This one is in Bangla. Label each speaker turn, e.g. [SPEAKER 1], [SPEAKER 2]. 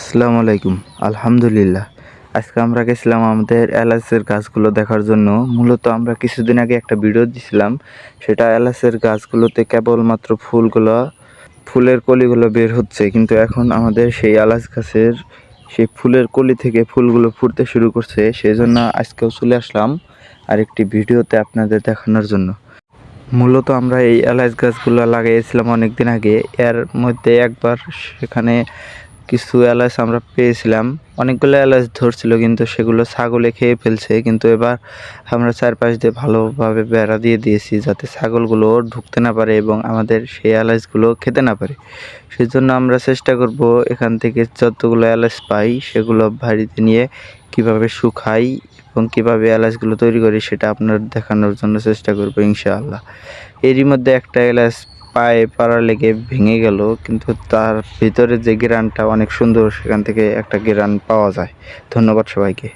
[SPEAKER 1] আসসালামু আলাইকুম। আলহামদুলিল্লাহ। আজকে আমরা গেছিলাম আমাদের এলাচের গাছগুলো দেখার জন্য। মূলত আমরা কিছুদিন আগে একটা ভিডিও দিছিলাম। সেটা এলাচের গাছগুলোতে কেবলমাত্র ফুলের কলিগুলো বের হচ্ছে। কিন্তু এখন আমাদের সেই এলাচ গাছের সেই ফুলের কলি থেকে ফুলগুলো ফুটতে শুরু করছে। সেজন্য আজকেও চলে আসলাম আরেকটি ভিডিওতে আপনাদের দেখানোর জন্য। মূলত আমরা এই এলাচ গাছগুলো লাগিয়েছিলাম অনেক দিন আগে। এর মধ্যে একবার সেখানে কিছু এলাচ আমরা পেয়েছিলাম। অনেকগুলো এলাচ ধরছিল, কিন্তু সেগুলো ছাগলে খেয়ে ফেলছে। কিন্তু এবার আমরা চারপাশ দিয়ে ভালোভাবে বেড়া দিয়ে দিয়েছি, যাতে ছাগলগুলো ঢুকতে না পারে এবং আমাদের সেই এলাচগুলো খেতে না পারে। সেই জন্য আমরা চেষ্টা করব এখান থেকে যতগুলো এলাচ পাই সেগুলো বাড়িতে নিয়ে কিভাবে শুকাই এবং কিভাবে এলাচগুলো তৈরি করি সেটা আপনার দেখানোর জন্য চেষ্টা করব ইনশাআল্লাহ। এরই মধ্যে একটা এলাচ পায়ে পাড়া লেগে ভেঙে গেল, কিন্তু তার ভিতরে যে ঘ্রাণটা অনেক সুন্দর, সেখান থেকে একটা ঘ্রাণ পাওয়া যায়। ধন্যবাদ সবাইকে।